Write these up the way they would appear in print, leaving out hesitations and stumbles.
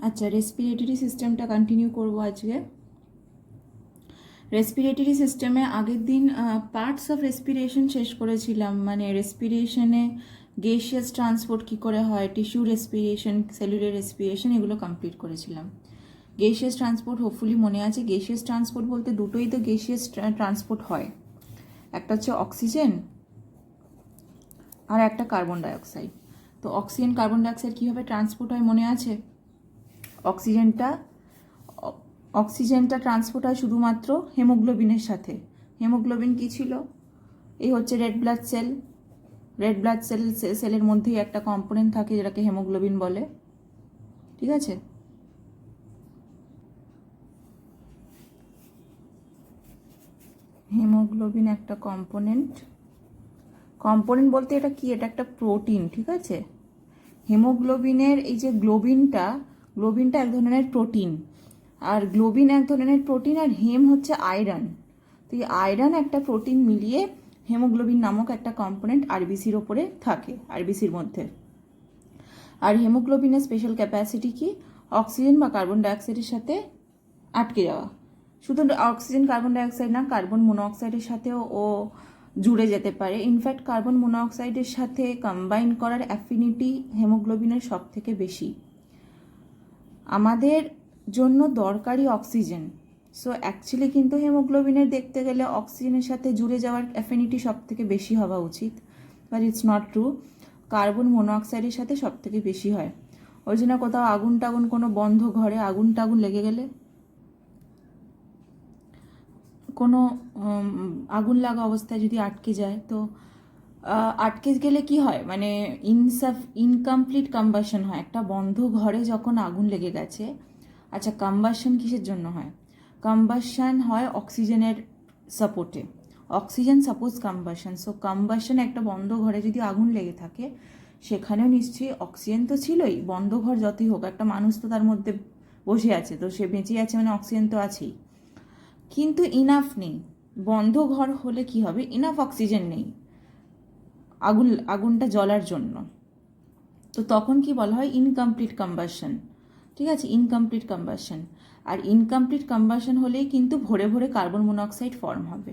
আচ্ছা, রেসপিরেটরি সিস্টেমটা কন্টিনিউ করব আজকে। রেসপিরেটরি সিস্টেমে আগের দিন পার্টস অফ রেসপিরেশন শেষ করেছিলাম, মানে রেসপিরেশনে গেসিয়াস ট্রান্সপোর্ট কী করে হয়, টিস্যু রেসপিরেশন, সেলুলার রেসপিরেশন, এগুলো কমপ্লিট করেছিলাম। গেসিয়াস ট্রান্সপোর্ট হোপফুলি মনে আছে। গেসিয়াস ট্রান্সপোর্ট বলতে দুটোই তো গেসিয়াস ট্রান্সপোর্ট হয়, একটা হচ্ছে অক্সিজেন আর একটা কার্বন ডাইঅক্সাইড। তো অক্সিজেন কার্বন ডাইঅক্সাইড কীভাবে ট্রান্সপোর্ট হয় মনে আছে? অক্সিজেনটা ট্রান্সপোর্ট হয় শুধুমাত্র হেমোগ্লোবিনের সাথে। হেমোগ্লোবিন কী ছিল? এই হচ্ছে red blood sell. Red blood সেলের মধ্যেই একটা কম্পোনেন্ট থাকে যেটাকে হেমোগ্লোবিন বলে, ঠিক আছে? হেমোগ্লোবিন একটা কম্পোনেন্ট বলতে এটা কি? এটা একটা প্রোটিন, ঠিক আছে? হেমোগ্লোবিনের এই যে গ্লোবিনটা এক ধরনের প্রোটিন, আর গ্লোবিন এক ধরনের প্রোটিন, আর হেম হচ্ছে আয়রন। তো এই আয়রন একটা প্রোটিন মিলিয়ে হেমোগ্লোবিন নামক একটা কম্পোনেন্ট আরবিসির ওপরে থাকে, আরবিসির মধ্যে। আর হেমোগ্লোবিনের স্পেশাল ক্যাপাসিটি কি? অক্সিজেন বা কার্বন ডাইঅক্সাইডের সাথে আটকে যাওয়া। শুধু অক্সিজেন কার্বন ডাইঅক্সাইড না, কার্বন মনোঅক্সাইডের সাথেও ও জুড়ে যেতে পারে। ইনফ্যাক্ট কার্বন মনোঅক্সাইডের সাথে কম্বাইন করার অ্যাফিনিটি হেমোগ্লোবিনের সব থেকে বেশি। আমাদের জন্য দরকারি অক্সিজেন, সো অ্যাকচুয়ালি কিন্তু হেমোগ্লোবিনের দেখতে গেলে অক্সিজেনের সাথে জুড়ে যাওয়ার অ্যাফিনিটি সব থেকে বেশি হওয়া উচিত, but it's not true. Carbon মনোঅক্সাইডের সাথে সব থেকে বেশি হয়। ওই জন্য কোথাও আগুন টাগুন, কোনো বন্ধ ঘরে আগুন টাগুন লেগে গেলে, কোনো আগুন লাগা অবস্থায় যদি আটকে যায়, তো আটকে গেলে কি হয়, মানে ইনকমপ্লিট কম্বাশন হয়। একটা বন্ধ ঘরে যখন আগুন লেগে গেছে, আচ্ছা কম্বাশন কিসের জন্য হয়? কম্বাশন হয় অক্সিজেনের সাপোর্টে। Oxygen suppose combustion. So combustion, একটা বন্ধ ঘরে যদি আগুন লেগে থাকে, সেখানেও নিশ্চয়ই অক্সিজেন তো ছিলই। বন্ধ ঘর যতই হোক, একটা মানুষ তো তার মধ্যে বসে আছে, তো সে বেঁচে আছে মানে অক্সিজেন তো আছেই, কিন্তু ইনাফ নেই। বন্ধ ঘর হলে কি হবে? ইনাফ অক্সিজেন নেই আগুনটা জ্বলার জন্য। তো তখন কি বলা হয়? ইনকমপ্লিট কম্বাশন, ঠিক আছে? Incomplete combustion. আর ইনকমপ্লিট কম্বাশন হলেই কিন্তু ভরে ভরে কার্বন মনোঅক্সাইড ফর্ম হবে।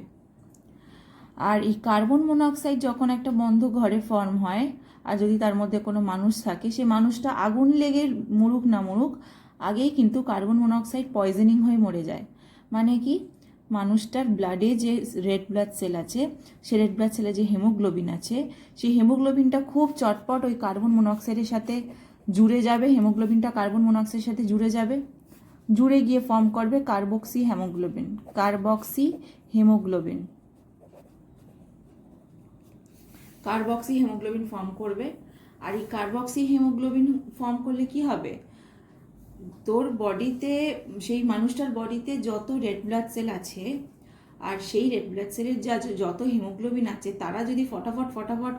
আর এই কার্বন মনোঅক্সাইড যখন একটা বন্ধ ঘরে ফর্ম হয়, আর যদি তার মধ্যে কোনো মানুষ থাকে, সে মানুষটা আগুন লেগে মরুক না মরুক, আগেই কিন্তু কার্বন মনোঅক্সাইড পয়জনিং হয়ে মরে যায়। মানে কি? মানুষটার ব্লাডে যে রেড ব্লাড সেল আছে, সে রেড ব্লাড সেলে যে হেমোগ্লোবিন আছে, সেই হেমোগ্লোবিনটা খুব চটপট ওই কার্বন মনোঅক্সাইডের সাথে জুড়ে যাবে। হেমোগ্লোবিনটা কার্বন মনোঅক্সাইডের সাথে জুড়ে যাবে, জুড়ে গিয়ে ফর্ম করবে carboxy haemoglobin. Carboxy haemoglobin form করবে। আর এই কার্বক্সি হেমোগ্লোবিন ফর্ম করলে কি হবে? তোর বডিতে, সেই মানুষটার বডিতে যত রেড ব্লাড সেল আছে, আর সেই রেড ব্লাড সেলের যত হিমোগ্লোবিন আছে, তারা যদি ফটাফট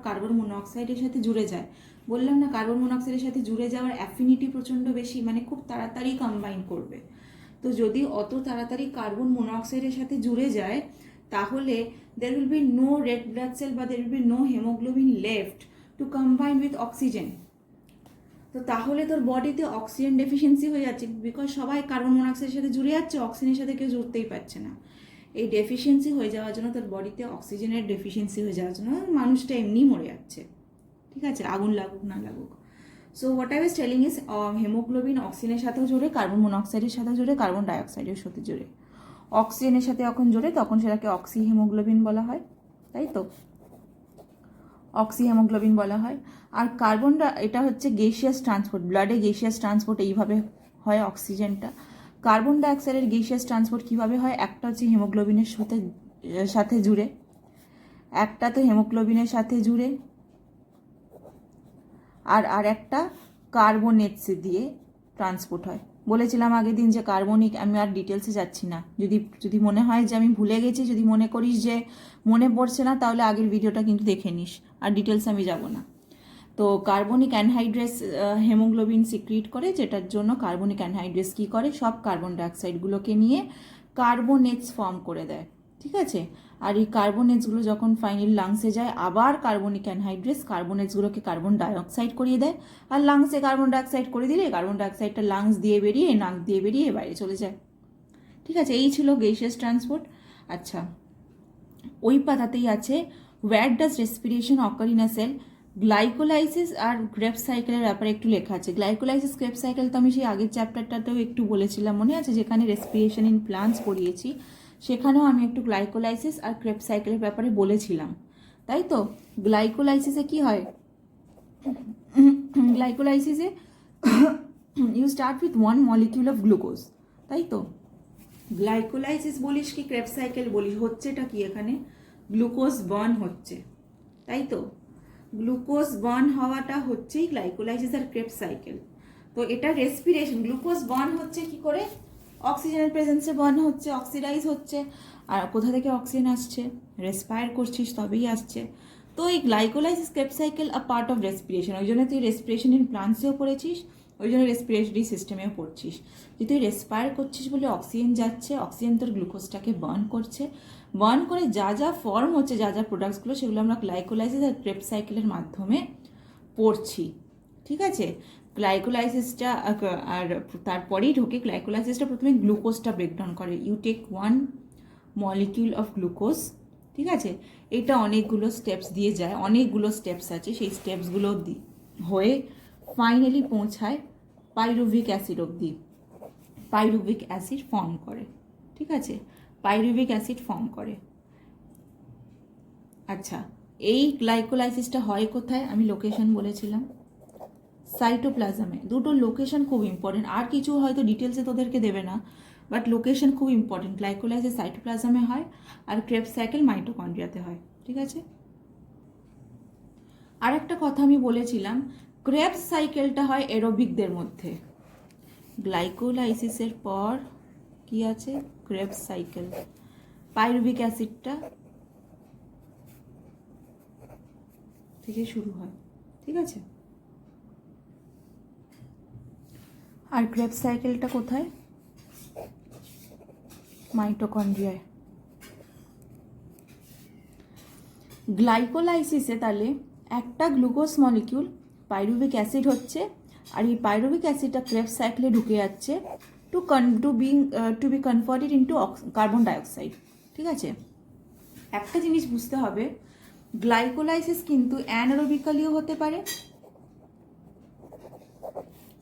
কার্বন মনোঅক্সাইডের সাথে জুড়ে যায়, বললাম না কার্বন মনোঅক্সাইডের সাথে জুড়ে যাওয়ার অ্যাফিনিটি প্রচণ্ড বেশি, মানে খুব তাড়াতাড়ি কম্বাইন করবে। তো যদি অত তাড়াতাড়ি কার্বন মনোঅক্সাইডের সাথে জুড়ে যায়, তাহলে there will be no red blood cell বা there will be no haemoglobin left to combine with oxygen. তো তাহলে তোর বডিতে অক্সিজেন ডেফিসিয়েন্সি হয়ে যাচ্ছে, বিকজ সবাই কার্বন মনোঅক্সাইডের সাথে জুড়ে যাচ্ছে, অক্সিজেনের সাথে কেউ জুড়তেই পারছে না। এই ডেফিসিয়েন্সি হয়ে যাওয়ার জন্য, তোর বডিতে অক্সিজেনের ডেফিসিয়েন্সি হয়ে যাওয়ার জন্য মানুষটা এমনি মরে যাচ্ছে, ঠিক আছে? আগুন লাগুক না লাগুক। So what I was telling is, haemoglobin অক্সিজেনের সাথেও জোরে, কার্বন মনোঅক্সাইডের সাথে জোরে, কার্বন ডাইঅক্সাইডের সাথে জোরে। অক্সিজেনের সাথে যখন জোরে, তখন সেটাকে অক্সি হেমোগ্লোবিন বলা হয়, তাই তো? অক্সি হেমোগ্লোবিন বলা হয়। আর কার্বনটা, এটা হচ্ছে গেসিয়াস ট্রান্সপোর্ট, ব্লাডে গেসিয়াস ট্রান্সপোর্ট এইভাবে হয় অক্সিজেনটা। কার্বন ডাইঅক্সাইডের গেসিয়াস ট্রান্সপোর্ট কীভাবে হয়? একটা হচ্ছে হিমোগ্লোবিনের সাথে জুড়ে, একটা তো হেমোগ্লোবিনের সাথে জুড়ে, আর একটা কার্বনেটস দিয়ে ট্রান্সপোর্ট হয়। বলেছিলাম আগের দিন যে কার্বনিক, আমি আর ডিটেলসে যাচ্ছি না। যদি মনে হয় যে আমি ভুলে গেছি, যদি মনে করিস যে মনে পড়ছে না, তাহলে আগের ভিডিওটা কিন্তু দেখে নিস, আর ডিটেলসে আমি যাব না। তো কার্বনিক অ্যানহাইড্রেস হেমোগ্লোবিন সিক্রিট করে, যেটার জন্য কার্বনিক অ্যানহাইড্রেস কী করে? সব কার্বন ডাইঅক্সাইডগুলোকে নিয়ে কার্বনেটস ফর্ম করে দেয়, ঠিক আছে? আর এই কার্বনেটসগুলো যখন ফাইনাল লাংসে যায় আবার কার্বনিক অ্যানহাইড্রেটস কার্বনেটসগুলোকে কার্বন ডাইঅক্সাইড করিয়ে দেয়, আর লাংসে কার্বন ডাইঅক্সাইড করে দিলে কার্বন ডাইঅক্সাইডটা লাংস দিয়ে বেরিয়ে নাক দিয়ে বেরিয়ে বাইরে চলে যায়। ঠিক আছে, এই ছিল গ্যাসিয়াস ট্রান্সপোর্ট। আচ্ছা, ওই পাতাতেই আছে where does respiration occur in a cell. Glycolysis আর ক্রেবস সাইকেলের ব্যাপারে একটু লেখা আছে। গ্লাইকোলাইসিস ক্রেবস সাইকেল তো আমি সেই আগের চ্যাপ্টারটাতেও একটু বলেছিলাম, মনে আছে, যেখানে রেসপিরেশন ইন প্লান্টস পড়িয়েছি, সেখানেও আমি একটু গ্লাইকোলাইসিস আর ক্রেবস সাইকেলের ব্যাপারে বলেছিলাম, তাই তো? গ্লাইকোলাইসিসে কি হয়? গ্লাইকোলাইসিসে you start with one molecule of glucose, তাই তো? গ্লাইকোলাইসিস বলিস কি ক্রেবস সাইকেল বলিস, হচ্ছেটা কি এখানে? গ্লুকোজ বার্ন হচ্ছে, তাই তো? গ্লুকোজ বার্ন হওয়াটা হচ্ছেই গ্লাইকোলাইসিস আর ক্রেবস সাইকেল। তো এটা রেসপিরেশন, গ্লুকোজ বার্ন হচ্ছে কি করে? অক্সিজেনের প্রেজেন্সে বার্ন হচ্ছে, অক্সিডাইজ হচ্ছে। আর কোথা থেকে অক্সিজেন আসছে? রেসপায়ার করছিস তবেই আসছে। তো এই glycolysis Krebs cycle a part of respiration, ওই জন্য তুই রেসপিরেশন ইন প্লান্টসেও পড়েছিস, ওই জন্য রেসপিরেটরি সিস্টেমেও পড়ছিস। যে তুই রেসপায়ার করছিস বলে অক্সিজেন যাচ্ছে, অক্সিজেন তোর গ্লুকোজটাকে বার্ন করছে, বার্ন করে যা যা ফর্ম হচ্ছে, যা যা প্রোডাক্টসগুলো, সেগুলো আমরা গ্লাইকোলাইসিস আর ক্রেবস সাইকেলের মাধ্যমে পড়ছি। ঠিক আছে, গ্লাইকোলাইসিসটা আর তারপরেই ঢোকে গ্লাইকোলাইসিসটা প্রথমে গ্লুকোজটা ব্রেকডাউন করে। You take one molecule of glucose, ঠিক আছে? এটা অনেকগুলো স্টেপস দিয়ে যায়, অনেকগুলো স্টেপস আছে, সেই স্টেপসগুলো হয়ে ফাইনালি পৌঁছায় পাইরুভিক অ্যাসিড অবধি। পাইরুভিক অ্যাসিড ফর্ম করে, ঠিক আছে? পাইরুভিক অ্যাসিড ফর্ম করে। আচ্ছা, এই গ্লাইকোলাইসিসটা হয় কোথায়? আমি লোকেশন বলেছিলাম, সাইটোপ্লাজমে। দুটো লোকেশন খুব ইম্পর্টেন্ট, আর কিছু হয়তো ডিটেলসে তোদেরকে দেবে না, বাট লোকেশন খুব ইম্পর্টেন্ট। গ্লাইকোলাইসিস সাইটোপ্লাজমে হয় আর ক্রেবস সাইকেল মাইটোকন্ড্রিয়াতে হয়, ঠিক আছে? আর একটা কথা আমি বলেছিলাম, ক্রেবস সাইকেলটা হয় এরোবিকদের মধ্যে। গ্লাইকোলাইসিসের পর কি আছে? Krebs cycle. পাইরুভিক অ্যাসিডটা থেকে শুরু হয়, ঠিক আছে? আর ক্রেবস সাইকেলটা কোথায়? মাইটোকন্ড্রিয়ায়। গ্লাইকোলাইসিসে তাহলে একটা গ্লুকোজ মলিকিউল পাইরুভিক অ্যাসিড হচ্ছে, আর এই পাইরুভিক অ্যাসিডটা ক্রেবস সাইকেলে ঢুকে যাচ্ছে to be converted into carbon dioxide, ঠিক আছে? একটা জিনিস বুঝতে হবে, গ্লাইকোলাইসিস কিন্তু অ্যানারোবিক্যালিও হতে পারে,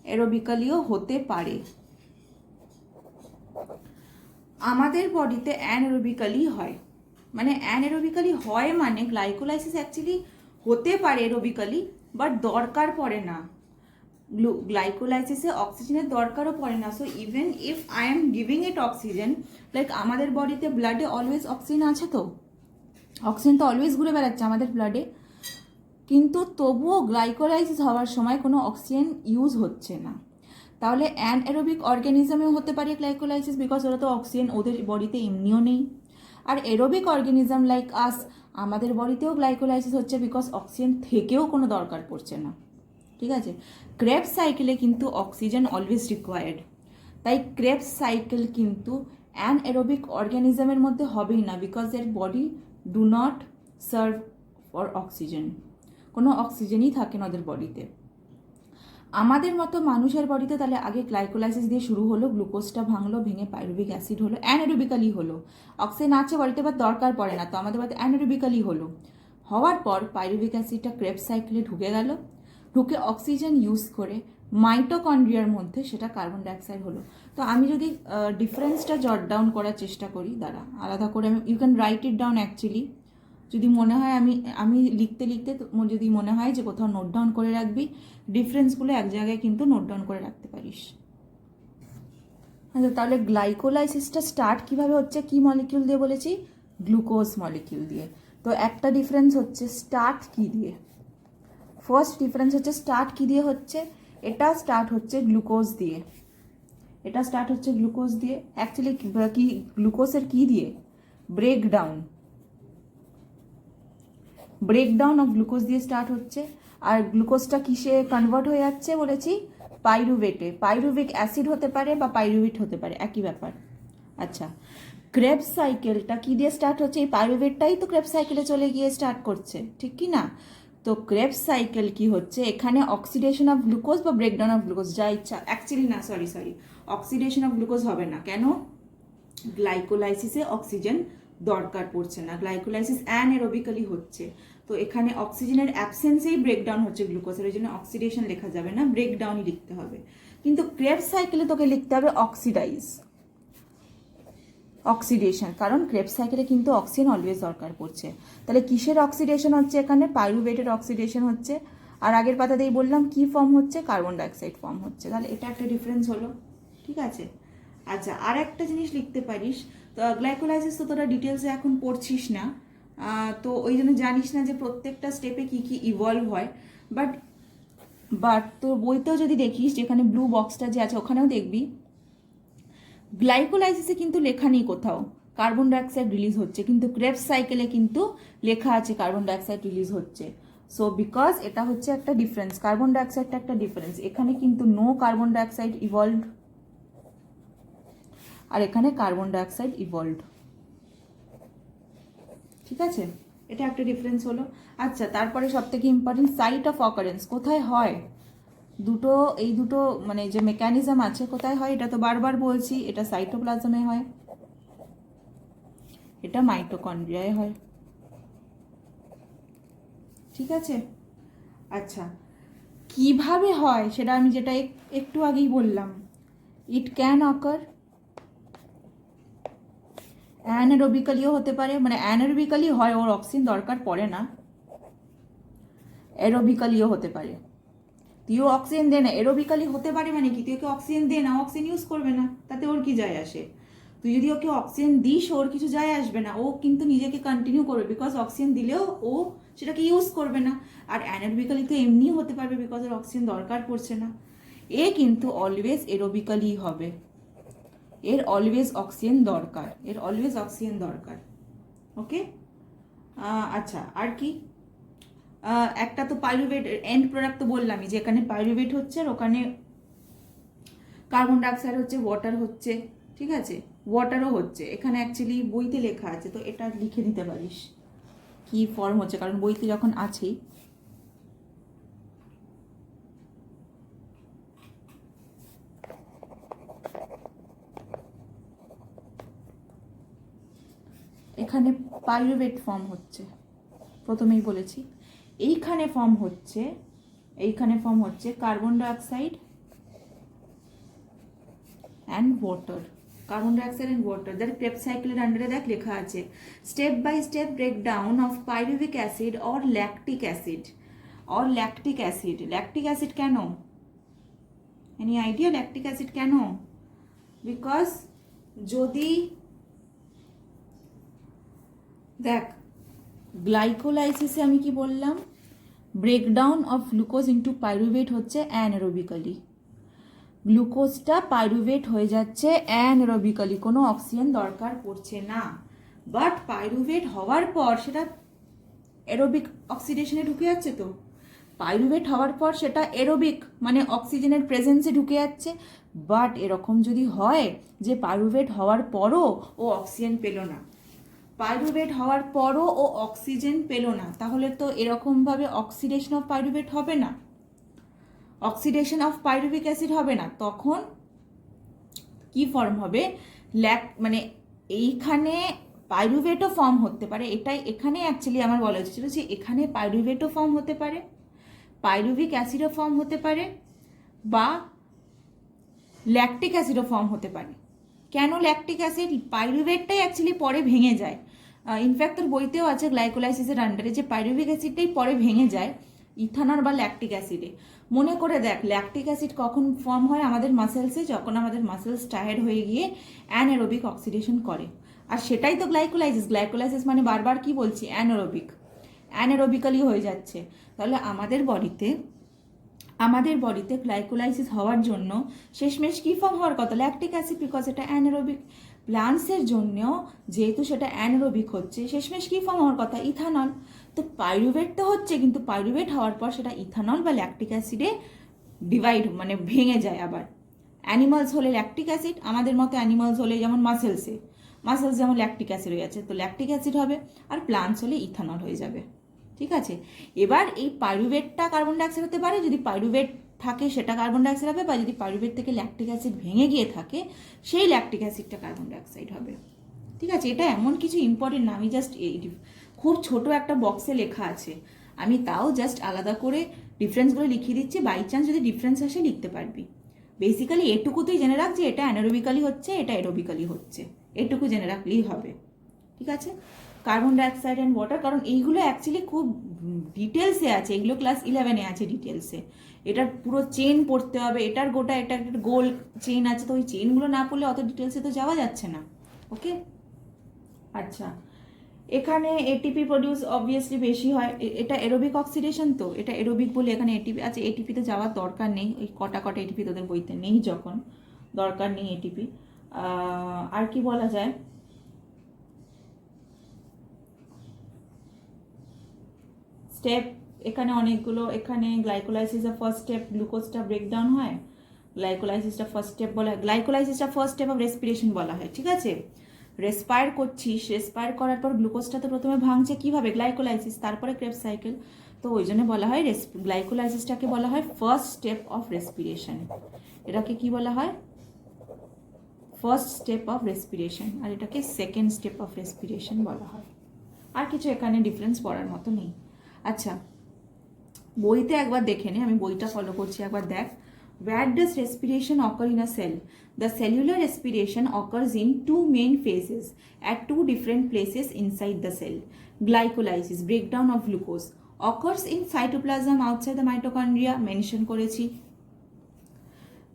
অ্যারোবিক্যালিও হতে পারে। আমাদের বডিতে অ্যানারোবিক্যালি হয়, মানে অ্যানারোবিক্যালি হয় মানে গ্লাইকোলাইসিস অ্যাকচুয়ালি হতে পারে এরোবিক্যালি, বাট দরকার পড়ে না। গ্লাইকোলাইসিসে অক্সিজেনের দরকারও পড়ে না। So even if I am giving it oxygen, like আমাদের বডিতে ব্লাডে অলওয়েজ অক্সিজেন আছে, তো অক্সিজেন তো অলওয়েজ ঘুরে বেড়াচ্ছে আমাদের ব্লাডে, কিন্তু তবুও গ্লাইকোলাইসিস হওয়ার সময় কোনো অক্সিজেন ইউজ হচ্ছে না। তাহলে অ্যানএরোবিক অর্গানিজমেও হতে পারে গ্লাইকোলাইসিস, বিকজ ওরা তো অক্সিজেন ওদের বডিতে এমনিও নেই। আর এরোবিক অর্গানিজম লাইক আস, আমাদের বডিতেও গ্লাইকোলাইসিস হচ্ছে বিকজ অক্সিজেন থেকেও কোনো দরকার পড়ছে না, ঠিক আছে? ক্রেবস সাইকেলে কিন্তু অক্সিজেন অলওয়েজ রিকোয়ার্ড, তাই ক্রেবস সাইকেল কিন্তু অ্যানএরোবিক অর্গানিজমের মধ্যে হবেই না, বিকজ এর body do not serve for oxygen, কোনো অক্সিজেনই থাকে না ওদের বডিতে। আমাদের মতো মানুষের বডিতে তাহলে আগে গ্লাইকোলাইসিস দিয়ে শুরু হলো, গ্লুকোজটা ভাঙলো, ভেঙে পাইরুভিক অ্যাসিড হলো, অ্যানারোবিক্যালি হলো। অক্সিজেন আছে বডিতে বা দরকার পড়ে না, তো আমাদের বডিতে অ্যানারোবিক্যালি হলো। হওয়ার পর পাইরুভিক অ্যাসিডটা ক্রেবস সাইকেলে ঢুকে গেল, ঢুকে অক্সিজেন ইউজ করে মাইটোকন্ড্রিয়ার মধ্যে সেটা কার্বন ডাইঅক্সাইড হলো। তো আমি যদি ডিফারেন্সটা জট ডাউন করার চেষ্টা করি, দাঁড়া আলাদা করে আমি, you can write it down actually, যদি মনে হয় আমি লিখতে লিখতে যদি মনে হয় যে কোথাও নোট ডাউন করে রাখবি, ডিফারেন্সগুলো এক জায়গায় কিন্তু নোট ডাউন করে রাখতে পারিস। আচ্ছা, তাহলে গ্লাইকোলাইসিসটা স্টার্ট কিভাবে হচ্ছে? কি মলিকিউল দিয়ে বলেছি? গ্লুকোজ মলিকিউল দিয়ে। তো একটা ডিফারেন্স হচ্ছে স্টার্ট কি দিয়ে। ফার্স্ট ডিফারেন্স হচ্ছে স্টার্ট কি দিয়ে হচ্ছে, এটা স্টার্ট হচ্ছে গ্লুকোজ দিয়ে, এটা স্টার্ট হচ্ছে গ্লুকোজ দিয়ে। অ্যাকচুয়ালি কি গ্লুকোজের কি দিয়ে? ব্রেকডাউন অফ গ্লুকোজ দিয়ে স্টার্ট হচ্ছে। আর গ্লুকোজটা কিসে কনভার্ট হয়ে যাচ্ছে বলেছি? পাইরুভেটে। পাইরুভিক অ্যাসিড হতে পারে বা পাইরুভেট হতে পারে, একই ব্যাপার। আচ্ছা, ক্রেবস সাইকেলটা কি দিয়ে স্টার্ট হচ্ছে? এই পাইরুভেটটাই তো ক্রেবস সাইকেলে চলে গিয়ে স্টার্ট করছে, ঠিক কি না? তো ক্রেবস সাইকেল কি হচ্ছে, এখানে অক্সিডেশন অফ গ্লুকোজ বা ব্রেকডাউন অফ গ্লুকোজ যা ইচ্ছা, অ্যাকচুয়ালি না, সরি, অক্সিডেশন অফ গ্লুকোজ হবে না। কেন? গ্লাইকোলাইসিসে অক্সিজেন দরকার পড়ছে না, গ্লাইকোলাইসিস অ্যানারোবিক্যালি হচ্ছে। তো এখানে অক্সিজেনের অ্যাবসেন্সেই ব্রেকডাউন হচ্ছে গ্লুকোজের, ওই জন্য অক্সিডেশন লেখা যাবে না, ব্রেকডাউনই লিখতে হবে। কিন্তু ক্রেবস সাইকেলে তোকে লিখতে হবে অক্সিডেশন, কারণ ক্রেবস সাইকেলে কিন্তু অক্সিজেন অলওয়েজ দরকার পড়ছে। তাহলে কিসের অক্সিডেশন হচ্ছে? এখানে পাইরুভেটের অক্সিডেশন হচ্ছে। আর আগের পাতাতেই বললাম কি ফর্ম হচ্ছে, কার্বন ডাইঅক্সাইড ফর্ম হচ্ছে। তাহলে এটা একটা ডিফারেন্স হলো, ঠিক আছে। আচ্ছা, আর একটা জিনিস লিখতে পারিস, তো গ্লাইকোলাইসিস তো তোরা ডিটেলসে এখন পড়ছিস না, তো ওই জন্য জানিস না যে প্রত্যেকটা স্টেপে কি কি ইভলভ হয়। বাট তোর বইতেও যদি দেখিস, যেখানে ব্লু বক্সটা যে আছে ওখানেও দেখবি গ্লাইকোলাইসিসে কিন্তু লেখা নেই কোথাও কার্বন ডাইঅক্সাইড রিলিজ হচ্ছে, কিন্তু ক্রেবস সাইকেলে কিন্তু লেখা আছে কার্বন ডাইঅক্সাইড রিলিজ হচ্ছে। সো বিকজ এটা হচ্ছে একটা ডিফারেন্স, কার্বন ডাইঅক্সাইডটা একটা ডিফারেন্স। এখানে কিন্তু নো কার্বন ডাইঅক্সাইড ইভলভড, আর এখানে কার্বন ডাইঅক্সাইড ইভলভড, ঠিক আছে। এটা একটা ডিফারেন্স হলো। আচ্ছা, তারপরে সব থেকে ইম্পর্টেন্ট সাইট অফ অকারেন্স কোথায় হয়, এই দুটো মানে যে মেকানিজম আছে কোথায় হয়, এটা তো বারবার বলছি, এটা সাইটোপ্লাজমে হয়, এটা মাইটোকন্ড্রিয়ায় হয়, ঠিক আছে। আচ্ছা, কিভাবে হয় সেটা আমি যেটা একটু আগেই বললাম, ইট ক্যান অকার অ্যানারোবিক্যালিও হতে পারে, মানে অ্যানারোবিক্যালি হয়, ওর অক্সিজেন দরকার পড়ে না, অ্যারোবিক্যালিও হতে পারে। তুইও অক্সিজেন দে না, এরোবিক্যালি হতে পারে মানে কি, তুই ওকে অক্সিজেন দে না, অক্সিজেন ইউজ করবে না, তাতে ওর কি যায় আসে? তুই যদি ওকে অক্সিজেন দিস, ওর কিছু যায় আসবে না, ও কিন্তু নিজেকে কন্টিনিউ করবে, বিকজ অক্সিজেন দিলেও ও সেটাকে ইউজ করবে না। আর অ্যানারোবিক্যালি তো এমনিই হতে পারবে, বিকজ ওর অক্সিজেন দরকার পড়ছে না। এ কিন্তু অলওয়েজ এরোবিক্যালি হবে, এর অলওয়েজ অক্সিজেন দরকার, ওকে। আচ্ছা, আর কি? একটা তো পাইরুভেট এন্ড প্রোডাক্ট তো বললামই, যে এখানে পাইরুভেট হচ্ছে আর ওখানে কার্বন ডাইঅক্সাইড হচ্ছে, ওয়াটার হচ্ছে, ঠিক আছে, ওয়াটারও হচ্ছে। এখানে অ্যাকচুয়ালি বইতে লেখা আছে, তো এটা লিখে দিতে পারিস কি ফর্ম হচ্ছে, কারণ বইতে যখন আছেই। এখানে পাইরুভেট ফর্ম হচ্ছে, প্রথমেই বলেছি। এইখানে ফর্ম হচ্ছে carbon dioxide and water, carbon dioxide and water. That Krebs সাইকেলের আন্ডারে দেখ লেখা আছে step by step breakdown of pyruvic acid or lactic acid. Lactic acid কেন? এনি আইডিয়া ল্যাকটিক অ্যাসিড কেন? বিকজ যদি দেখ, গ্লাইকোলাইসিসে আমি কি বললাম, breakdown of glucose into pyruvate হচ্ছে অ্যানারোবিক্যালি, গ্লুকোজটা পাইরুভেট হয়ে যাচ্ছে অ্যানারোবিক্যালি, কোনো অক্সিজেন দরকার পড়ছে না। বাট পাইরুভেট হওয়ার পর সেটা এরোবিক অক্সিডেশনে ঢুকে যাচ্ছে, তো পাইরুভেট হওয়ার পর সেটা এরোবিক মানে অক্সিজেনের প্রেজেন্সে ঢুকে যাচ্ছে। বাট এরকম যদি হয় যে পাইরুভেট হওয়ার পরও ও অক্সিজেন পেল না, তাহলে তো এরকমভাবে অক্সিডেশন অফ পাইরুভেট হবে না, অক্সিডেশন অফ পাইরুভিক অ্যাসিড হবে না। তখন কি ফর্ম হবে? মানে এইখানে পাইরুভেটও ফর্ম হতে পারে, এটাই এখানে অ্যাকচুয়ালি আমার বলা উচিত ছিল যে এখানে পাইরুভেটও ফর্ম হতে পারে, পাইরুভিক অ্যাসিডও ফর্ম হতে পারে, বা ল্যাকটিক অ্যাসিডও ফর্ম হতে পারে। কেন ল্যাকটিক অ্যাসিড? পাইরুভেটটাই অ্যাকচুয়ালি পরে ভেঙে যায়। ইনফ্যাক্ট তোর বইতেও আছে গ্লাইকোলাইসিসের আন্ডারে যে পাইরুভিক অ্যাসিডটাই পরে ভেঙে যায় ইথানল বা ল্যাকটিক অ্যাসিডে। মনে করে দেখ, ল্যাকটিক অ্যাসিড কখন ফর্ম হয় আমাদের মাসেলসে? যখন আমাদের মাসেলস টায়ার্ড হয়ে গিয়ে অ্যানারোবিক অক্সিডেশন করে, আর সেটাই তো গ্লাইকোলাইসিস মানে বারবার কি বলছি, অ্যানারোবিক্যালি হয়ে যাচ্ছে। তাহলে আমাদের বডিতে গ্লাইকোলাইসিস হওয়ার জন্য শেষমেশ কি ফর্ম হওয়ার কথা? ল্যাকটিক অ্যাসিড, বিকজ এটা অ্যানারোবিক। প্লান্টসের জন্যও যেহেতু সেটা অ্যানারোবিক হচ্ছে, শেষমেশ কি ফর্ম হওয়ার কথা? ইথানল। তো পাইরুভেট তো হচ্ছে, কিন্তু পাইরুভেট হওয়ার পর সেটা ইথানল বা ল্যাকটিক অ্যাসিডে ডিভাইড মানে ভেঙে যায়। আবার অ্যানিমালস হলে ল্যাকটিক অ্যাসিড, আমাদের মতো অ্যানিমালস হলে যেমন মাসেলসে, মাসেলস যেমন ল্যাকটিক অ্যাসিড হয়ে যাচ্ছে, তো ল্যাকটিক অ্যাসিড হবে, আর প্লান্টস হলে ইথানল হয়ে যাবে। ঠিক আছে, এবার এই পাইরুভেটটা কার্বন ডাইঅক্সাইড হতে পারে, যদি পাইরুভেট থাকে সেটা কার্বন ডাইঅক্সাইড হবে, বা যদি পাইরুভেট থেকে ল্যাকটিক অ্যাসিড ভেঙে গিয়ে থাকে সেই ল্যাকটিক অ্যাসিডটা কার্বন ডাইঅক্সাইড হবে। ঠিক আছে, এটা এমন কিছু ইম্পর্টেন্ট না, আমি জাস্ট এই খুব ছোট একটা বক্সে লেখা আছে, আমি তাও জাস্ট আলাদা করে ডিফারেন্সগুলো লিখিয়ে দিচ্ছি, বাই চান্স যদি ডিফারেন্স আসে লিখতে পারবি। বেসিক্যালি এটুকু তুই জেনে রাখ যে এটা অ্যানারোবিক্যালি হচ্ছে, এটা এরোবিক্যালি হচ্ছে, এটুকু জেনে রাখলেই হবে। ঠিক আছে, কার্বন ডাইঅক্সাইড অ্যান্ড ওয়াটার, কারণ এইগুলো অ্যাকচুয়ালি খুব ডিটেলসে আছে, এগুলো ক্লাস 11-এ আছে ডিটেলসে, এটার পুরো চেন পড়তে হবে, এটার গোটা এটা একটা গোল চেন আছে, তো ওই চেনগুলো না পড়লে অত ডিটেলসে তো যাওয়া যাচ্ছে না। ওকে, আচ্ছা, এখানে এটিপি প্রডিউস অবভিয়াসলি বেশি হয়, এটা এরোবিক অক্সিডেশন, তো এটা এরোবিক বলে এখানে এটিপি আছে, এটিপিতে যাওয়ার দরকার নেই, ওই কটা এটিপি তোদের বইতে নেই যখন, দরকার নেই এটিপি। আর কি বলা যায়, স্টেপ এখানে অনেকগুলো, এখানে গ্লাইকোলাইসিসের ফার্স্ট স্টেপ, গ্লুকোজটা ব্রেকডাউন হয়, গ্লাইকোলাইসিসটা ফার্স্ট স্টেপ বলা হয়, গ্লাইকোলাইসিসটা ফার্স্ট স্টেপ অফ রেসপিরেশন বলা হয়। ঠিক আছে, রেসপায়ার করছিস, রেসপায়ার করার পর গ্লুকোজটা তো প্রথমে ভাঙছে কিভাবে, গ্লাইকোলাইসিস, তারপরে ক্রেবস সাইকেল, তো ওই জন্য বলা হয় গ্লাইকোলাইসিসটাকে বলা হয় ফার্স্ট স্টেপ অফ রেসপিরেশন, এটাকে কি বলা হয়, ফার্স্ট স্টেপ অফ রেসপিরেশন, আর এটাকে সেকেন্ড স্টেপ অফ রেসপিরেশন বলা হয়। আর কিছু এখানে ডিফারেন্স পড়ার মতো নেই। আচ্ছা, বইতে একবার দেখে নে, আমি বইটা ফলো করছি, একবার দেখ। Where does respiration occur in a cell? The cellular respiration occurs in two main phases at two different places inside the cell. Glycolysis, breakdown of glucose, occurs in cytoplasm outside the mitochondria, mention করেছি।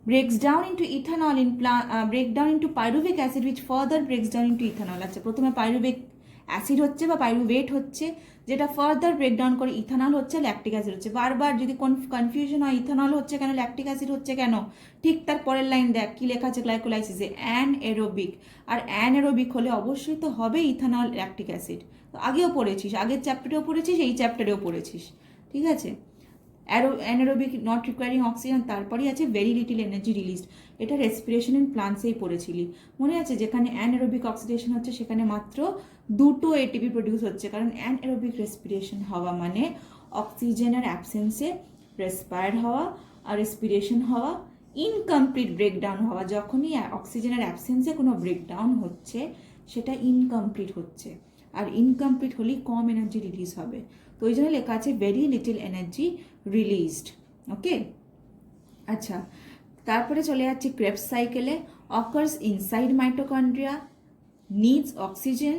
Breaks down into ethanol breakdown into pyruvic acid which further breaks down into ethanol। আচ্ছা, প্রথমে pyruvic acid হচ্ছে বা pyruvate হচ্ছে, যেটা further breakdown করে ethanol হচ্ছে, lactic acid হচ্ছে। বারবার যদি কনফিউশন হয় ইথানল হচ্ছে কেন, ল্যাকটিক অ্যাসিড হচ্ছে কেন, ঠিক তার পরের লাইন দেখ কি লেখা আছে গ্লাইকোলাইসিসে, অ্যানএরোবিক, আর অ্যানএরোবিক হলে অবশ্যই তো হবে ইথানল ল্যাকটিক অ্যাসিড, তো আগেও পড়েছিস, আগের চ্যাপ্টারেও পড়েছিস, এই চ্যাপ্টারেও পড়েছিস। ঠিক আছে, অ্যানারোবিক নট রিকোয়ারিং অক্সিজেন, তারপরেই আছে ভেরি লিটিল এনার্জি রিলিজড, এটা রেসপিরেশন ইন প্লান্টসেই পড়েছিলি, মনে আছে, যেখানে অ্যানারোবিক অক্সিডেশন হচ্ছে সেখানে মাত্র দুটো এটিপি প্রডিউস হচ্ছে, কারণ অ্যানারোবিক রেসপিরেশন হওয়া মানে অক্সিজেনের অ্যাবসেন্সে রেসপায়ার হওয়া, আর রেসপিরেশন হওয়া ইনকমপ্লিট ব্রেকডাউন হওয়া, যখনই অক্সিজেনের অ্যাবসেন্সে কোনো ব্রেকডাউন হচ্ছে সেটা ইনকমপ্লিট হচ্ছে, আর ইনকমপ্লিট হলেই কম এনার্জি রিলিজ হবে, তো ওই জন্য লেখা আছে very little energy released. Okay, আচ্ছা, তারপরে চলে যাচ্ছি ক্রেবস সাইকেলে। Occurs inside mitochondria, needs oxygen,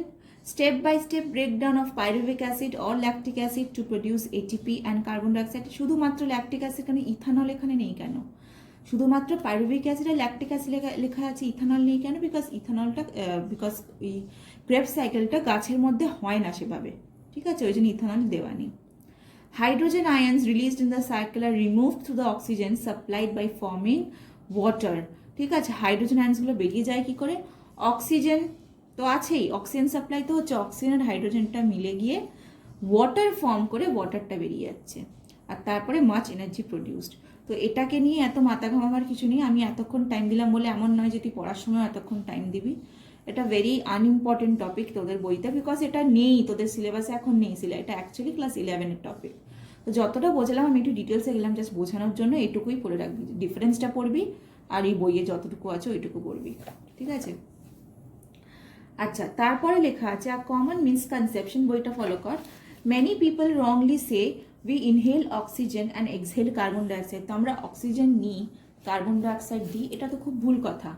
step by step breakdown of pyruvic acid or lactic acid to produce ATP and carbon dioxide. শুধুমাত্র ল্যাকটিক অ্যাসিড, কেন ইথানল এখানে নেই কেন, শুধুমাত্র পাইরুভিক অ্যাসিড আর ল্যাকটিক অ্যাসিড লেখা আছে, ইথানল নেই কেন, বিকজ এই ক্রেবস সাইকেলটা গাছের মধ্যে হয় না সেভাবে। ঠিক আছে, ওই জন্য ইথানল দেওয়া নেই। Hydrogen ions released in the cycle are removed through the oxygen supplied by forming water. ঠিক আছে, হাইড্রোজেন আয়ন্সগুলো বেরিয়ে যায় কি করে, অক্সিজেন তো আছেই, অক্সিজেন সাপ্লাই তো হচ্ছে, অক্সিজেন আর হাইড্রোজেনটা মিলে গিয়ে ওয়াটার ফর্ম করে ওয়াটারটা বেরিয়ে যাচ্ছে, আর তারপরে মাচ এনার্জি প্রডিউসড। তো এটাকে নিয়ে এত মাথা ঘামাবার কিছু নেই, আমি এতক্ষণ টাইম দিলাম বলে এমন নয় যে তুই পড়ার সময় এতক্ষণ টাইম দিবি, এটা ভেরি আনইম্পর্টেন্ট টপিক তোদের বইতে, বিকজ এটা নেই তোদের সিলেবাসে, এখন নেই এটা অ্যাকচুয়ালি ক্লাস 11-এর টপিক। তো যতটা বোঝালাম আমি একটু ডিটেলসে গেলাম জাস্ট বোঝানোর জন্য, এটুকুই পড়ে রাখবি, ডিফারেন্সটা পড়বি আর এই বইয়ে যতটুকু আছে ওইটুকু পড়বি। ঠিক আছে, আচ্ছা, তারপরে লেখা আছে আ কমন মিসকনসেপশন, বইটা ফলো কর। Many people wrongly say we inhale oxygen and exhale carbon dioxide, তো আমরা অক্সিজেন নিই, কার্বন ডাইঅক্সাইড দিই, এটা তো খুব ভুল কথা।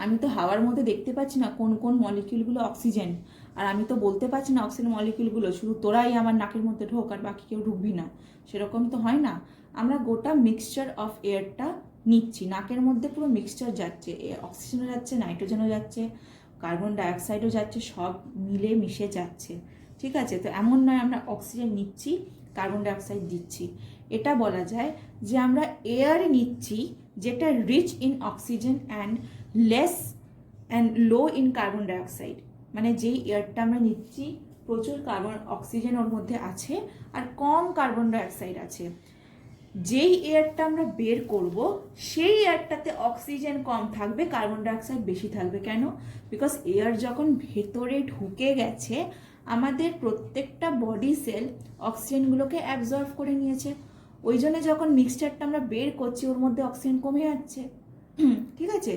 আমি তো হাওয়ার মধ্যে দেখতে পাচ্ছি না কোন কোন মলিকিউলগুলো অক্সিজেন, আর আমি তো বলতে পারছি না অক্সিজেন মলিকিউলগুলো শুধু তোরাই আমার নাকের মধ্যে ঢোক আর বাকি কেউ ঢুকবি না, সেরকম তো হয় না। আমরা গোটা মিক্সচার অফ এয়ারটা নিচ্ছি, নাকের মধ্যে পুরো মিক্সচার যাচ্ছে, অক্সিজেনও যাচ্ছে, নাইট্রোজেনও যাচ্ছে, কার্বন ডাইঅক্সাইডও যাচ্ছে, সব মিলে মিশে যাচ্ছে। ঠিক আছে, তো এমন নয় আমরা অক্সিজেন নিচ্ছি কার্বন ডাইঅক্সাইড দিচ্ছি, এটা বলা যায় যে আমরা এয়ার নিচ্ছি যেটা rich in oxygen and less and low in carbon dioxide, মানে যেই এয়ারটা আমরা নিচ্ছি প্রচুর অক্সিজেন ওর মধ্যে আছে আর কম কার্বন ডাইঅক্সাইড আছে। যেই এয়ারটা আমরা বের করব সেই এয়ারটাতে অক্সিজেন কম থাকবে, কার্বন ডাইঅক্সাইড বেশি থাকবে। কেন? বিকজ এয়ার যখন ভেতরে ঢুকে গেছে আমাদের প্রত্যেকটা বডি সেল অক্সিজেনগুলোকে অ্যাবজর্ব করে নিয়েছে। ওই জন্য যখন মিক্সচারটা আমরা বের করছি ওর মধ্যে অক্সিজেন কমে যাচ্ছে, ঠিক আছে?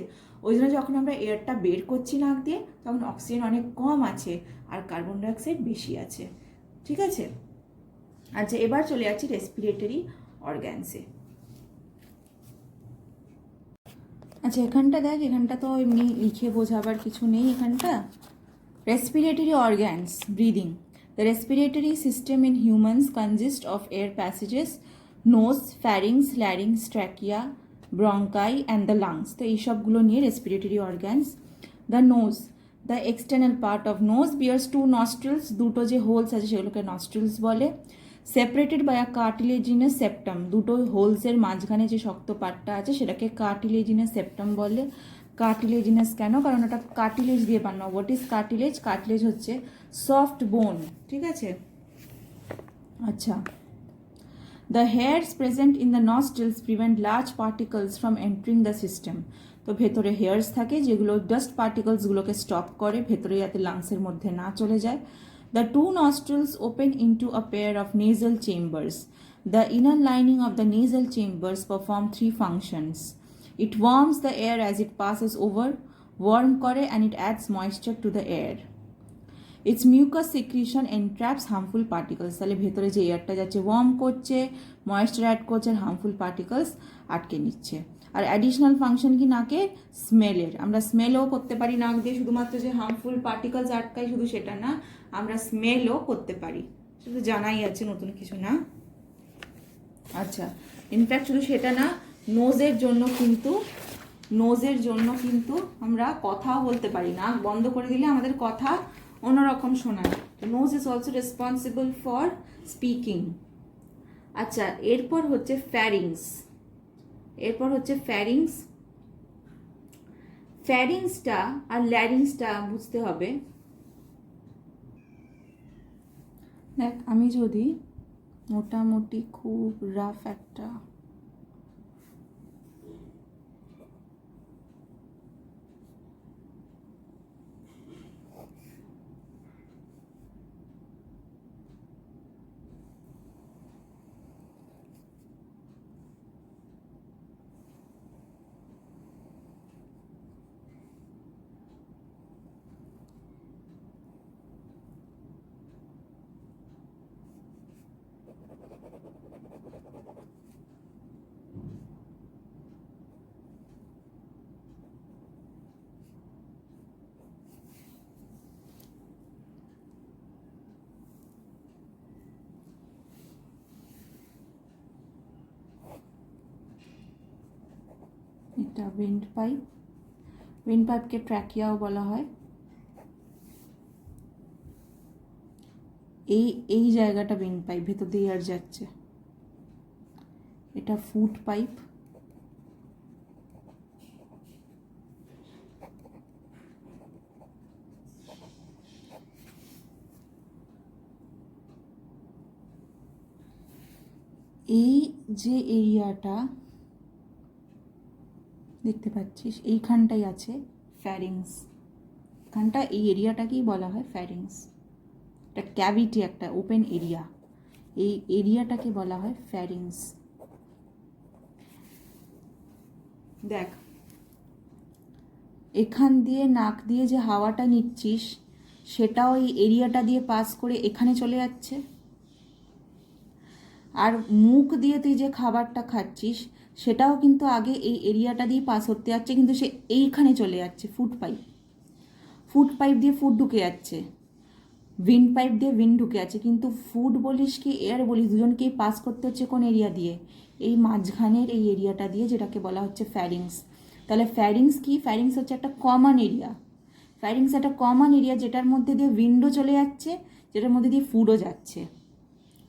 ওই জন্য যখন আমরা এয়ারটা বের করছি নাক দিয়ে তখন অক্সিজেন অনেক কম আছে আর কার্বন ডাইঅক্সাইড বেশি আছে, ঠিক আছে? আচ্ছা, এবার চলে যাচ্ছি রেসপিরেটরি অর্গ্যানসে। আচ্ছা, এখানটা দেখ, এখানটা তো এমনি লিখে বোঝাবার কিছু নেই। এখানটা respiratory organs, breathing. The respiratory system in humans consist of air passages, nose, pharynx, larynx, trachea, bronchi and the lungs. তো এইসবগুলো নিয়ে respiratory organs. The nose, the external part of nose bears two nostrils, দুটো যে holes আছে সেগুলোকে nostrils বলে। Separated by a cartilaginous septum, দুটো হোলসের মাঝখানে যে শক্ত পার্টটা আছে সেটাকে কার্টিলেজিনাস সেপ্টাম বলে। কার্টিলেজিনাস কেন? কারণ ওটা কার্টিলেজ দিয়ে বানানো। What is cartilage? কার্টিলেজ হচ্ছে সফট বোন, ঠিক আছে? আচ্ছা, the hairs present in the nostrils prevent large particles from entering the system. তো ভেতরে হেয়ার্স থাকে যেগুলো ডাস্ট পার্টিকলসগুলোকে স্টপ করে ভেতরে যাতে লাংসের মধ্যে না চলে যায়। The two nostrils open into a pair of nasal chambers. The inner lining of the nasal chambers perform three functions. It warms the air as it passes over, warm করে, and it adds moisture to the air. Its mucus secretion entraps harmful particles. তাহলে ভেতরে যে এয়ারটা যাচ্ছে worm করছে, moisture add করছে, আর harmful particles আটকে নিচ্ছে। আর additional function কি নাকের? স্মেলের। আমরা স্মেলও করতে পারি নাক দিয়ে, শুধুমাত্র যে হার্মফুল পার্টিকলস আটকায় শুধু সেটা না, আমরা স্মেলও করতে পারি। শুধু জানাই আছে, নতুন কিছু না। আচ্ছা, ইনফ্যাক্ট শুধু সেটা না, নোজের জন্য কিন্তু আমরা কথাও বলতে পারি না। বন্ধ করে দিলে আমাদের কথা অন্যরকম শোনায়। তো nose is also responsible for speaking. আচ্ছা, এরপর হচ্ছে ফ্যারিংস। ফ্যারিংসটা আর ল্যারিংসটা বুঝতে হবে। দেখ, আমি যদি মোটামুটি খুব রাফ একটা এটা উইন্ডপাইপকে ট্র্যাকিয়াও বলা হয়। এই জায়গাটা উইন্ডপাইপ, ভেতর দিয়ে এয়ার যাচ্ছে। এটা ফুড পাইপ, এই যে এরিয়াটা দেখতে পাচ্ছিস এইখানটাই আছে ফ্যারিংস। এখানটা এই এরিয়াটাকেই বলা হয় ফ্যারিংস। একটা ক্যাভিটি, একটা ওপেন এরিয়া, এই এরিয়াটাকে বলা হয় ফ্যারিংস। দেখ, এখান দিয়ে নাক দিয়ে যে হাওয়াটা নিচ্ছিস সেটাও এই এরিয়াটা দিয়ে পাস করে এখানে চলে যাচ্ছে। আর মুখ দিয়ে তুই যে খাবারটা খাচ্ছিস সেটাও কিন্তু আগে এই এরিয়াটা দিয়ে পাস হতে যাচ্ছে, কিন্তু সে এইখানে চলে যাচ্ছে। ফুড পাইপ দিয়ে ফুড ঢুকে যাচ্ছে, উইন্ড পাইপ দিয়ে উইন্ড ঢুকে যাচ্ছে। কিন্তু ফুড বলিস কি এয়ার বলিস, দুজনকেই পাস করতে হচ্ছে কোন এরিয়া দিয়ে? এই মাঝখানের এই এরিয়াটা দিয়ে, যেটাকে বলা হচ্ছে ফ্যারিংস। তাহলে ফ্যারিংস কি? ফ্যারিংস হচ্ছে একটা কমন এরিয়া। যেটার মধ্যে দিয়ে উইন্ডও চলে যাচ্ছে, যেটার মধ্যে দিয়ে ফুডও যাচ্ছে,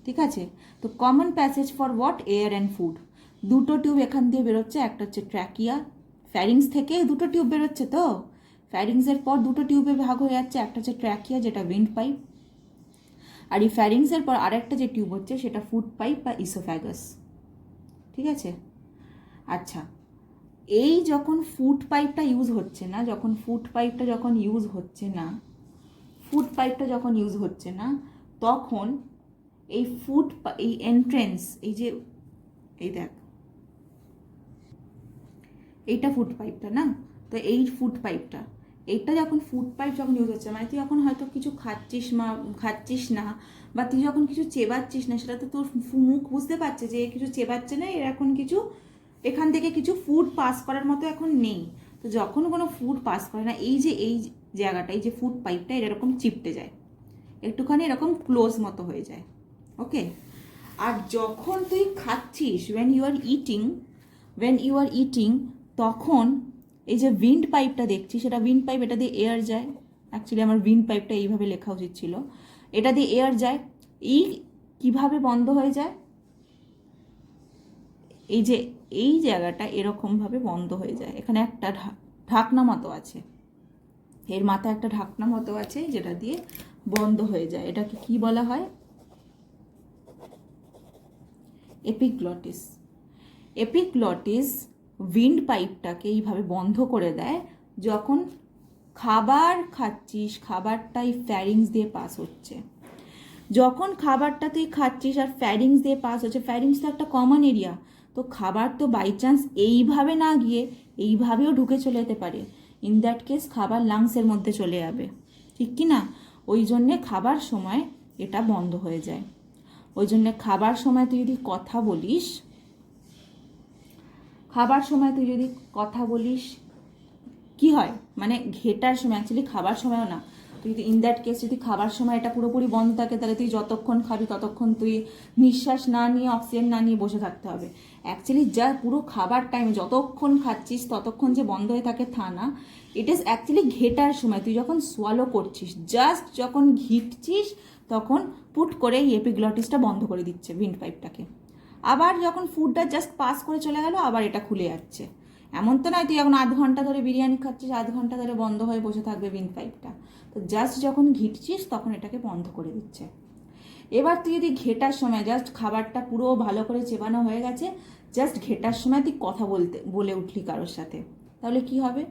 ঠিক আছে? তো common passage for what? Air and food. দুটো টিউব এখান দিয়ে বেরোচ্ছে, একটা হচ্ছে ট্র্যাকিয়া। ফ্যারিংস থেকে দুটো টিউব বেরোচ্ছে, তো ফ্যারিংসের পর দুটো টিউবে ভাগ হয়ে যাচ্ছে, একটা হচ্ছে ট্র্যাকিয়া যেটা উইন্ড পাইপ, আর এই ফ্যারিংসের পর আরেকটা যে টিউব হচ্ছে সেটা ফুড পাইপ বা ইসোফ্যাগাস। ঠিক আছে? আচ্ছা, এই যখন ফুড পাইপটা ইউজ হচ্ছে না, তখন এই এন্ট্রেন্স, এই দেখ, এইটা ফুড পাইপটা না, তো এই এইটা যখন ফুড পাইপ যখন ইউজ হচ্ছে, মানে তুই যখন হয়তো কিছু খাচ্ছিস না, বা তুই যখন কিছু চেবাচ্ছিস না, সেটা তো তোর মুখ বুঝতে পারছে যে কিছু চেবাচ্ছে না, এর এখন কিছু এখান থেকে কিছু ফুড পাস করার মতো এখন নেই। তো যখন কোনো ফুড পাস করে না, এই জায়গাটা, এই যে ফুড পাইপটা, এরকম চিপটে যায়, একটুখানি এরকম ক্লোজ মতো হয়ে যায়। ওকে, আর যখন তুই খাচ্ছিস, when you are eating, তখন এই যে উইন্ড পাইপটা দেখছিস, সেটা উইন্ড পাইপ, এটা দিয়ে এয়ার যায়। অ্যাকচুয়ালি আমার উইন্ড পাইপটা এইভাবে লেখা উচিত ছিল, এটা দিয়ে এয়ার যায়। কিভাবে বন্ধ হয়ে যায়, এই জায়গাটা এরকমভাবে বন্ধ হয়ে যায়। এখানে একটা ঢাকনা মতো আছে, এর মাথায় একটা ঢাকনা মতো আছে, যেটা দিয়ে বন্ধ হয়ে যায়। এটাকে কি বলা হয়? এপিগ্লটিস উইন্ড পাইপটাকে এইভাবে বন্ধ করে দেয় যখন খাবার খাচ্ছিস, খাবারটাই ফ্যারিংস দিয়ে পাস হচ্ছে। যখন খাবারটা তুই খাচ্ছিস আর ফ্যারিংস দিয়ে পাস হচ্ছে, ফ্যারিংস তো একটা কমন এরিয়া, তো খাবার তো বাই চান্স এইভাবে না গিয়ে এইভাবেও ঢুকে চলে যেতে পারে। ইন দ্যাট কেস খাবার লাংসের মধ্যে চলে যাবে, ঠিক কি না? ওই জন্যে খাবার সময় এটা বন্ধ হয়ে যায়। ওই জন্যে খাবার সময় তুই যদি কথা বলিস, কি হয়, মানে ঘেটার সময়, অ্যাকচুয়ালি খাবার সময়ও না, তুই যদি ইন দ্যাট কেস যদি খাবার সময় এটা পুরোপুরি বন্ধ থাকে, তাহলে তুই যতক্ষণ খাবি ততক্ষণ তুই নিঃশ্বাস না নিয়ে, অক্সিজেন না নিয়ে বসে থাকতে হবে। অ্যাকচুয়ালি যা পুরো খাবার টাইমে যতক্ষণ খাচ্ছিস ততক্ষণ যে বন্ধ হয়ে থাকে তা না, ইট ইজ অ্যাকচুয়ালি ঘেটার সময়, তুই যখন সোয়ালো করছিস, জাস্ট যখন ঘিটছিস, তখন পুট করে এই এপিগ্লটিসটা বন্ধ করে দিচ্ছে উইন্ড পাইপটাকে। আবার যখন ফুডটা জাস্ট পাস করে চলে গেল, আবার এটা খুলে যাচ্ছে। এমন তো নয় তুই এখন আধ ঘন্টা ধরে বিরিয়ানি খাচ্ছিস, আধ ঘন্টা ধরে বন্ধ হয়ে বসে থাকবে উইন্ড পাইপটা। তো জাস্ট যখন ঘিটছিস তখন এটাকে বন্ধ করে দিচ্ছে। এবার তুই যদি ঘেটার সময়, জাস্ট খাবারটা পুরো ভালো করে চেবানো হয়ে গেছে, জাস্ট ঘেটার সময় তুই কথা বলে উঠলি কারোর সাথে, তাহলে কি হবে?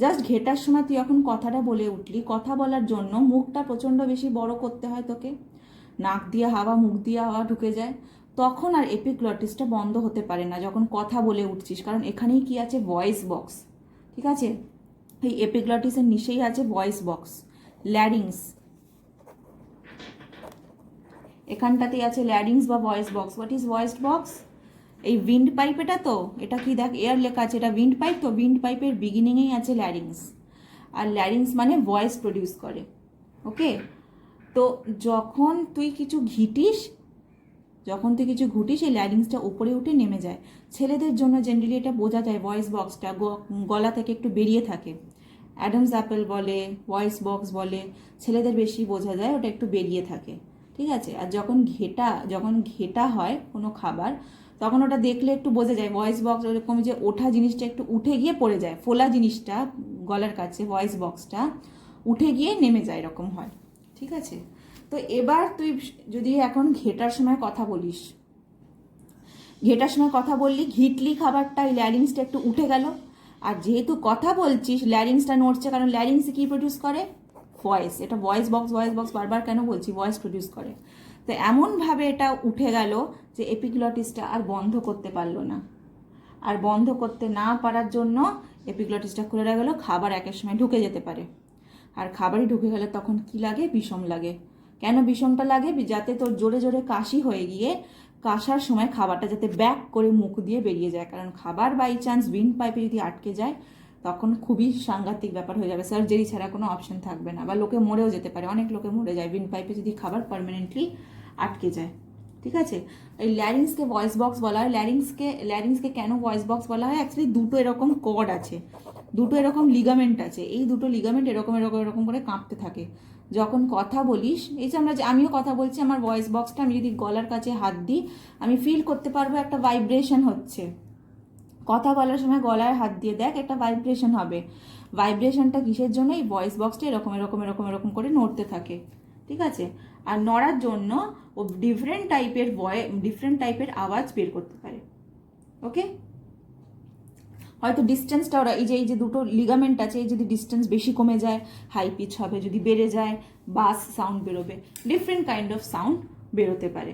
জাস্ট ঘেটার সময় তুই যখন কথাটা বলে উঠলি, কথা বলার জন্য মুখটা প্রচণ্ড বেশি বড় করতে হয় তোকে, নাক দিয়ে হাওয়া, মুখ দিয়ে হাওয়া ঢুকে যায়, তখন আর এপিগ্লটিসটা বন্ধ হতে পারে না যখন কথা বলে উঠছিস। কারণ এখানেই কি আছে? ভয়েস বক্স, ঠিক আছে? এই এপিগ্লটিসের নিচেই আছে ভয়েস বক্স, ল্যারিংস, এখানটাতেই আছে ল্যারিংস বা voice box. What is voice box? এই উইন্ড পাইপ, এটা কি দেখ, এয়ার লেখা আছে, এটা উইন্ড পাইপ, তো উইন্ড পাইপের বিগিনিংয়েই আছে ল্যারিংস, আর ল্যারিংস মানে ভয়েস প্রডিউস করে। ওকে, তো যখন তুই কিছু ঘিটিস, এই ল্যারিংসটা উপরে উঠে নেমে যায়। ছেলেদের জন্য জেনারেলি এটা বোঝা যায়, ভয়েস বক্সটা গলা থেকে একটু বেরিয়ে থাকে, অ্যাডামস অ্যাপেল বলে, ভয়েস বক্স বলে, ছেলেদের বেশি বোঝা যায়, ওটা একটু বেরিয়ে থাকে, ঠিক আছে? আর যখন ঘেটা হয় কোনো খাবার, তখন ওটা দেখলে একটু বোঝা যায়, ভয়েস বক্স ওরকম যে ওঠা জিনিসটা একটু উঠে গিয়ে পড়ে যায়, ফোলা জিনিসটা গলার কাছে, ভয়েস বক্সটা উঠে গিয়ে নেমে যায়, এরকম হয়, ঠিক আছে? তো এবার তুই যদি এখন ঘেটার সময় কথা বললি, ঘিটলি খাবারটা, এই ল্যারিংসটা একটু উঠে গেল, আর যেহেতু কথা বলছিস ল্যারিংসটা নড়ছে, কারণ ল্যারিংস কি প্রডিউস করে? ভয়েস। এটা ভয়েস বক্স বারবার কেন বলছি? ভয়েস প্রডিউস করে। তো এমনভাবে এটা উঠে গেল যে এপিগ্লটিসটা আর বন্ধ করতে পারলো না, আর বন্ধ করতে না পারার জন্য এপিগ্লটিসটা খুলে গেল, খাবার একের সময় ঢুকে যেতে পারে। আর খাবারই ঢুকে গেলে তখন কি লাগে? বিষম লাগে। কেন বিষমটা লাগে? যাতে তোর জোরে জোরে কাশি হয়ে গিয়ে কাশার সময় খাবারটা যাতে ব্যাক করে মুখ দিয়ে বেরিয়ে যায়, কারণ খাবার বাই চান্স উইন্ড পাইপে যদি আটকে যায় তখন খুবই সাংঘাতিক ব্যাপার হয়ে যাবে, সার্জারি ছাড়া কোনো অপশন থাকবে না, বা লোকে মরেও যেতে পারে, অনেক লোকে মরে যায় উইন্ড পাইপে যদি খাবার পার্মানেন্টলি আটকে যায়, ঠিক আছে? এই ল্যারিংসকে ভয়েস বক্স বলা হয়। ল্যারিংসকে কেন ভয়েস বক্স বলা হয়? অ্যাকচুয়ালি দুটো এরকম কর্ড আছে, দুটো এরকম লিগামেন্ট আছে, এই দুটো লিগামেন্ট এরকম করে কাঁপতে থাকে যখন কথা বলিস। এই যে আমিও কথা বলছি, আমার ভয়েস বক্সটা আমি যদি গলার কাছে হাত দিই, আমি ফিল করতে পারবো একটা ভাইব্রেশন হচ্ছে। কথা বলার সময় গলায় হাত দিয়ে দেখ, একটা ভাইব্রেশন হবে। ভাইব্রেশনটা কিসের জন্য? এই ভয়েস বক্সটা এরকম করে নড়তে থাকে, ঠিক আছে? আর নড়ার জন্য ও ডিফারেন্ট টাইপের আওয়াজ বের করতে পারে। ওকে, হয়তো ডিস্টেন্সটা ওরা এই যে দুটো লিগামেন্ট আছে, এই যদি ডিস্টেন্স বেশি কমে যায় হাই পিচ হবে, যদি বেড়ে যায় বাস সাউন্ড বেরোবে, ডিফারেন্ট কাইন্ড অফ সাউন্ড বেরোতে পারে।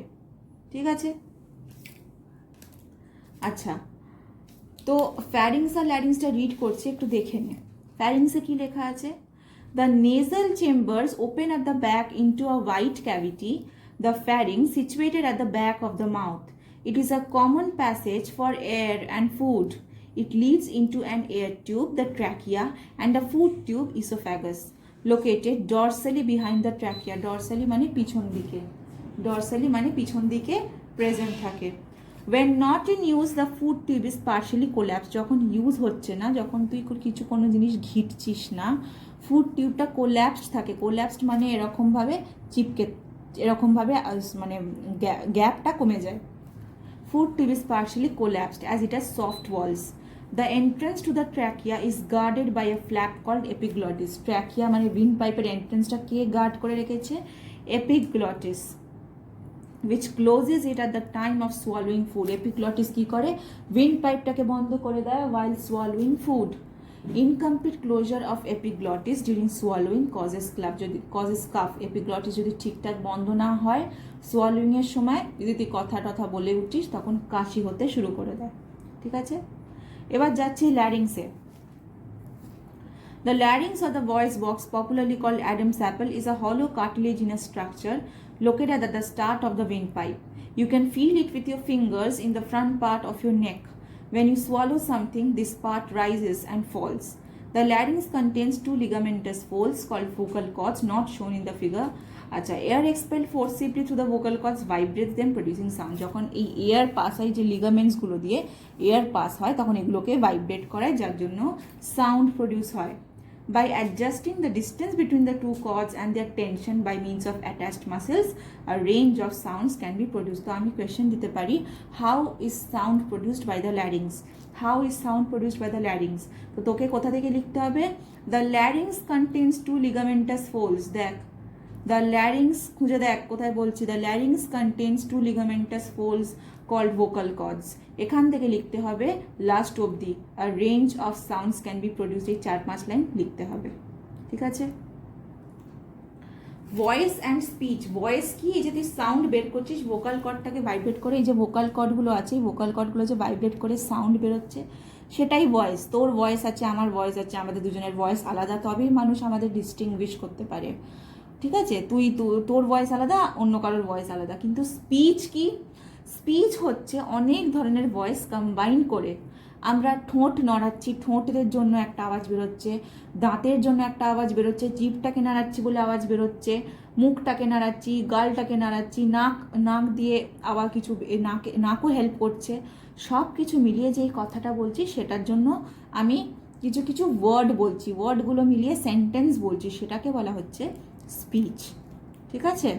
ঠিক আছে, আচ্ছা তো ফ্যারিংস আর ল্যারিংসটা রিড করছে, একটু দেখে নে। ফ্যারিংসে কি লেখা আছে? The nasal chambers open at the back into a white cavity, the pharynx situated at the back of the mouth. It is a common passage for air and food. It leads into an air tube, the trachea, and a food tube, esophagus, located dorsally behind the trachea. Dorsally মানে পিছন দিকে, dorsally মানে পিছন দিকে present থাকে। When not in use, the food tube is partially collapsed. যখন use হচ্ছে না, যখন তুই কিছু কোনো জিনিস ঘিটছিস না, ফুড টিউবটা কোল্যাপসড থাকে। কোল্যাপসড মানে এরকমভাবে চিপকে, এরকমভাবে মানে গ্যাপটা কমে যায়। Food tube is partially collapsed as it has soft walls. The entrance to the trachea is guarded by a flap called epiglottis. Trachea মানে windpipe এর এন্ট্রান্সটা কে গার্ড করে রেখেছে? epiglottis, which closes it at the time of swallowing food. Epiglottis কি করে? windpipe-টাকে বন্ধ করে দেয় while swallowing food. Incomplete closure of epiglottis during swallowing causes cough. epiglottis যদি ঠিকঠাক বন্ধ না হয় swallowing এর সময়, যদি তুই কথা বলে উঠিস তখন কাশি হতে শুরু করে দেয়। ঠিক আছে, এবার যাচ্ছি ল্যারিংসে। The larynx or the voice box, popularly called Adam's apple, is a hollow cartilaginous structure located at the start of the windpipe. You can feel it with your fingers in the front part of your neck. When you swallow something, this part rises and falls. The larynx contains two ligamentous folds called vocal cords, not shown in the figure. আচ্ছা, air expelled forcibly through the vocal cords vibrates them, producing sound. যখন এই air pass হয়, যে লিগামেন্টসগুলো দিয়ে air pass হয়, তখন এগুলোকে vibrate করায়, যার জন্য সাউন্ড প্রডিউস হয়। By adjusting the distance between the two cords and their tension by means of attached muscles, a range of sounds can be produced. তো আমি কোয়েশ্চেন দিতে পারি, how is sound produced by the larynx? How is sound produced by the larynx? তো তোকে কোথা থেকে লিখতে হবে? The larynx contains two ligamentous folds. দেখ, the larynx খুঁজে দেখ কোথায় বলছি। The larynx contains two ligamentous folds called vocal cords. এখান থেকে লিখতে হবে লাস্ট অবধি, a range of sounds can be produced, এই 4-5 লাইন লিখতে হবে। ঠিক আছে, ভয়েস অ্যান্ড স্পিচ। ভয়েস কি? এই যে তুই সাউন্ড বের করছিস, ভোকাল কর্ডটাকে ভাইব্রেট করে, এই যে ভোকাল কর্ডগুলো আছে, এই ভোকাল কর্ডগুলো যে ভাইব্রেট করে সাউন্ড বেরোচ্ছে, সেটাই ভয়েস। তোর ভয়েস আছে, আমার ভয়েস আছে, আমাদের দুজনের ভয়েস আলাদা, তবেই মানুষ আমাদের ডিস্টিংগুইশ করতে পারে। ঠিক আছে, তোর ভয়েস আলাদা, অন্য কারোর ভয়েস আলাদা। কিন্তু স্পিচ কি? স্পিচ হচ্ছে অনেক ধরনের ভয়েস কম্বাইন করে। আমরা ঠোঁট নড়াচ্ছি, ঠোঁটের জন্য একটা আওয়াজ বেরোচ্ছে, দাঁতের জন্য একটা আওয়াজ বেরোচ্ছে, জিভটাকে নাড়াচ্ছি বলে আওয়াজ বেরোচ্ছে, মুখটাকে নাড়াচ্ছি, গালটাকে নাড়াচ্ছি, নাক দিয়ে আবার কিছু, নাকও হেল্প করছে। সব কিছু মিলিয়ে যেই কথাটা বলছি, সেটার জন্য আমি কিছু ওয়ার্ড বলছি, ওয়ার্ডগুলো মিলিয়ে সেন্টেন্স বলছি, সেটাকে বলা হচ্ছে স্পিচ। ঠিক আছে।